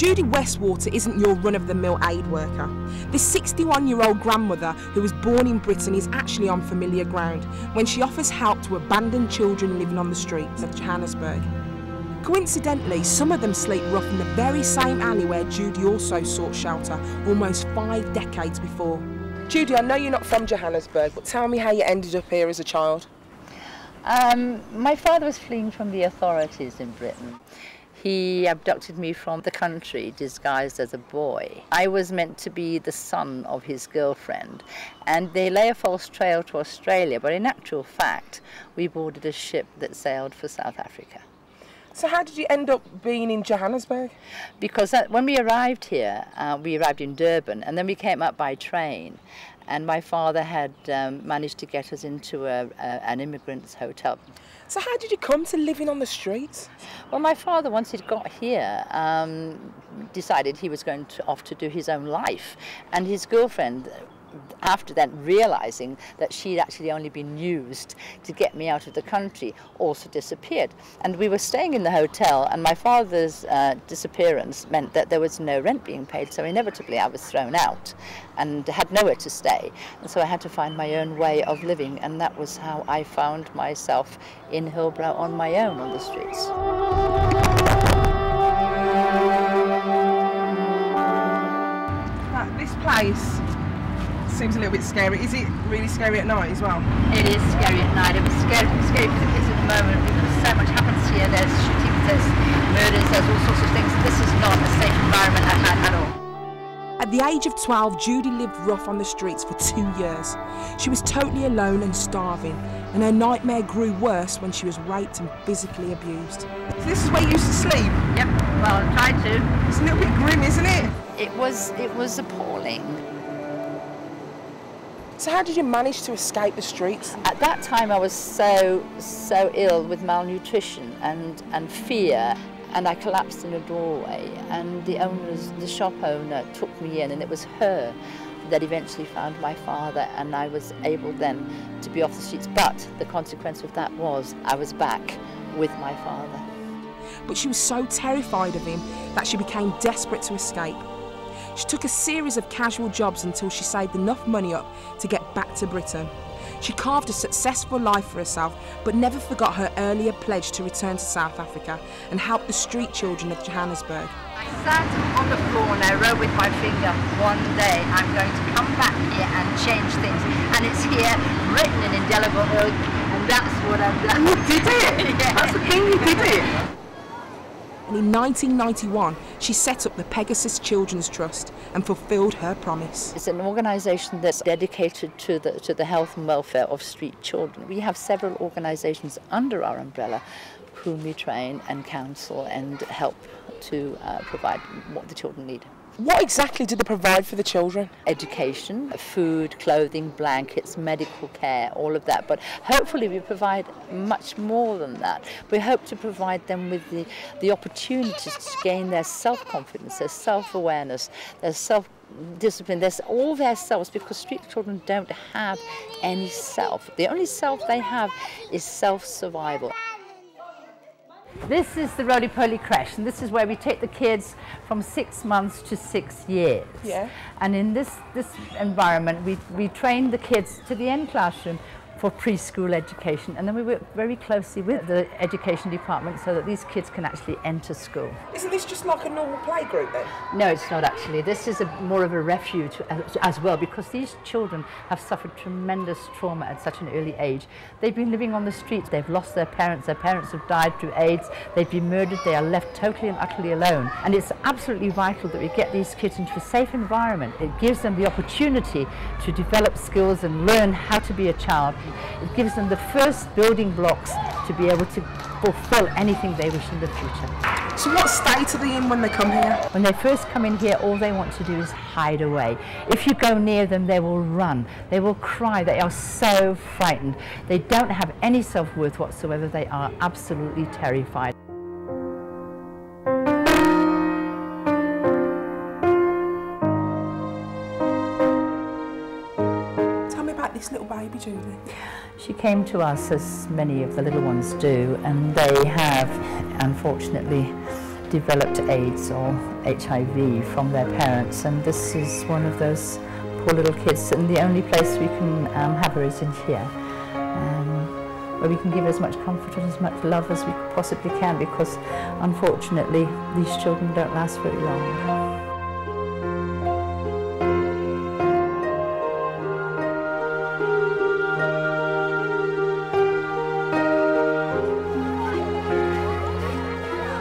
Judy Westwater isn't your run-of-the-mill aid worker. This 61-year-old grandmother who was born in Britain is actually on familiar ground when she offers help to abandoned children living on the streets of Johannesburg. Coincidentally, some of them sleep rough in the very same alley where Judy also sought shelter almost 5 decades before. Judy, I know you're not from Johannesburg, but tell me how you ended up here as a child. My father was fleeing from the authorities in Britain. He abducted me from the country disguised as a boy. I was meant to be the son of his girlfriend, and they lay a false trail to Australia, but in actual fact we boarded a ship that sailed for South Africa. So how did you end up being in Johannesburg? Because when we arrived here, we arrived in Durban, and then we came up by train. And my father had managed to get us into an immigrant's hotel. So how did you come to living on the streets? Well, my father, once he'd got here, decided he was going off to do his own life. And his girlfriend, after that, realizing that she'd actually only been used to get me out of the country, also disappeared. And we were staying in the hotel, and my father's disappearance meant that there was no rent being paid, so inevitably I was thrown out and had nowhere to stay. And so I had to find my own way of living, and that was how I found myself in Hillbrow on my own on the streets. This place seems a little bit scary. Is it really scary at night as well? It is scary at night. It was scary for the kids at the moment because so much happens here. There's shootings, there's murders, there's all sorts of things. This is not a safe environment at all. At the age of 12, Judy lived rough on the streets for 2 years. She was totally alone and starving, and her nightmare grew worse when she was raped and physically abused. So this is where you used to sleep? Yep, well, I tried to. It's a little bit grim, isn't it? It was appalling. So how did you manage to escape the streets? At that time I was so ill with malnutrition and fear, and I collapsed in a doorway, and the shop owner took me in, and it was her that eventually found my father, and I was able then to be off the streets. But the consequence of that was I was back with my father. But she was so terrified of him that she became desperate to escape. She took a series of casual jobs until she saved enough money up to get back to Britain. She carved a successful life for herself, but never forgot her earlier pledge to return to South Africa and help the street children of Johannesburg. I sat on the floor and I wrote with my finger, one day I'm going to come back here and change things. And it's here, written in indelible ink, and that's what I've done. You did it! Yeah. That's the thing, you did it! And in 1991, she set up the Pegasus Children's Trust and fulfilled her promise. It's an organisation that's dedicated to the health and welfare of street children. We have several organisations under our umbrella whom we train and counsel and help to provide what the children need. What exactly do they provide for the children? Education, food, clothing, blankets, medical care, all of that. But hopefully we provide much more than that. We hope to provide them with the opportunities to gain their self-confidence, their self-awareness, their self-discipline, all their selves, because street children don't have any self. The only self they have is self-survival. This is the roly-poly creche, and this is where we take the kids from 6 months to 6 years. Yeah. And in this environment, we train the kids to the end classroom for preschool education, and then we work very closely with the education department so that these kids can actually enter school. Isn't this just like a normal playgroup then? No, it's not actually. This is more of a refuge as well, because these children have suffered tremendous trauma at such an early age. They've been living on the streets, they've lost their parents have died through AIDS, they've been murdered, they are left totally and utterly alone. And it's absolutely vital that we get these kids into a safe environment. It gives them the opportunity to develop skills and learn how to be a child. It gives them the first building blocks to be able to fulfill anything they wish in the future. So what state are they in when they come here? When they first come in here, all they want to do is hide away. If you go near them, they will run, they will cry, they are so frightened. They don't have any self-worth whatsoever, they are absolutely terrified. This little baby, Judy? She came to us, as many of the little ones do, and they have unfortunately developed AIDS or HIV from their parents, and this is one of those poor little kids, and the only place we can have her is in here, where we can give as much comfort and as much love as we possibly can, because unfortunately these children don't last very long.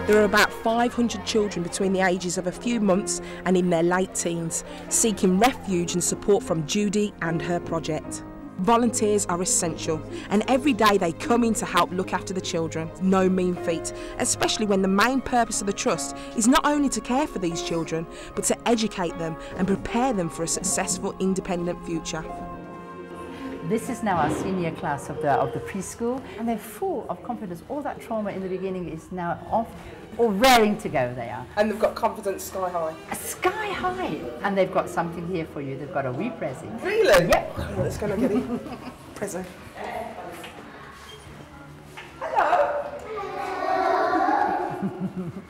There are about 500 children between the ages of a few months and in their late teens, seeking refuge and support from Judy and her project. Volunteers are essential, and every day they come in to help look after the children. No mean feat, especially when the main purpose of the Trust is not only to care for these children, but to educate them and prepare them for a successful, independent future. This is now our senior class of the preschool, and they're full of confidence. All that trauma in the beginning is now off, or raring to go they are. And they've got confidence sky high. Sky high! And they've got something here for you. They've got a wee present. Really? Yep. Oh, let's go and get it. Present. Hello.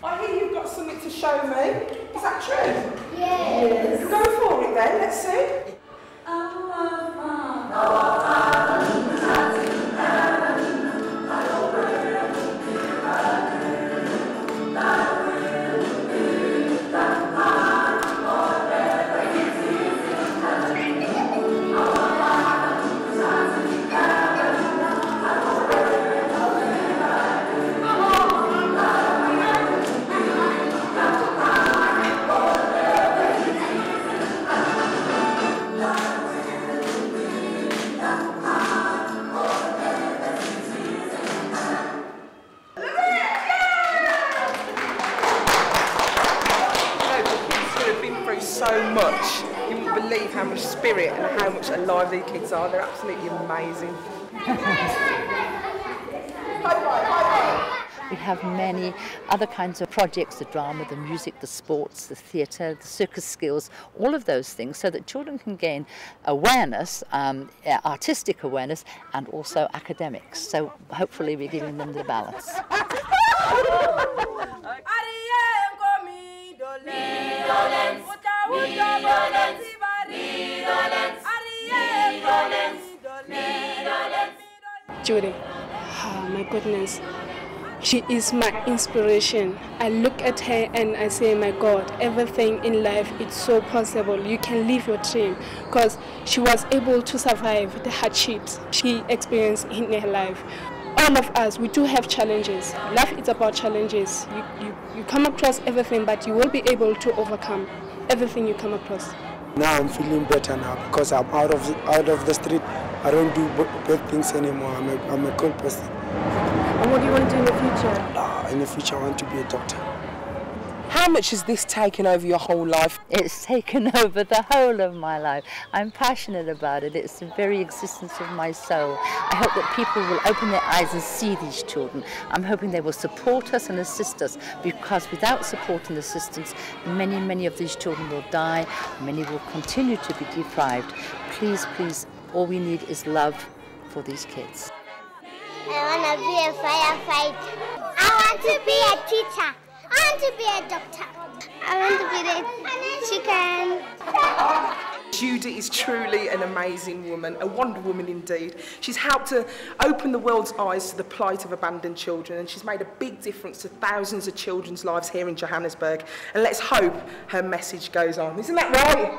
I hear you've got something to show me. Is that true? Yes. Go for it then, let's see. So much. You wouldn't believe how much spirit and how much alive these kids are. They're absolutely amazing. We have many other kinds of projects, the drama, the music, the sports, the theatre, the circus skills, all of those things, so that children can gain awareness, artistic awareness, and also academics. So hopefully we're giving them the balance. Judy, oh my goodness, she is my inspiration. I look at her and I say, my God, everything in life is so possible. You can live your dream, because she was able to survive the hardships she experienced in her life. All of us, we do have challenges. Life is about challenges. You come across everything, but you will be able to overcome everything you come across. Now I'm feeling better now, because I'm out of the street. I don't do bad things anymore. I'm a cool person. And what do you want to do in the future? In the future, I want to be a doctor. How much has this taken over your whole life? It's taken over the whole of my life. I'm passionate about it. It's the very existence of my soul. I hope that people will open their eyes and see these children. I'm hoping they will support us and assist us, because without support and assistance, many, many of these children will die. Many will continue to be deprived. Please, please, all we need is love for these kids. I want to be a firefighter. I want to be a teacher. I want to be a doctor. I want to be the chicken. Judy is truly an amazing woman, a Wonder Woman indeed. She's helped to open the world's eyes to the plight of abandoned children, and she's made a big difference to thousands of children's lives here in Johannesburg. And let's hope her message goes on. Isn't that right?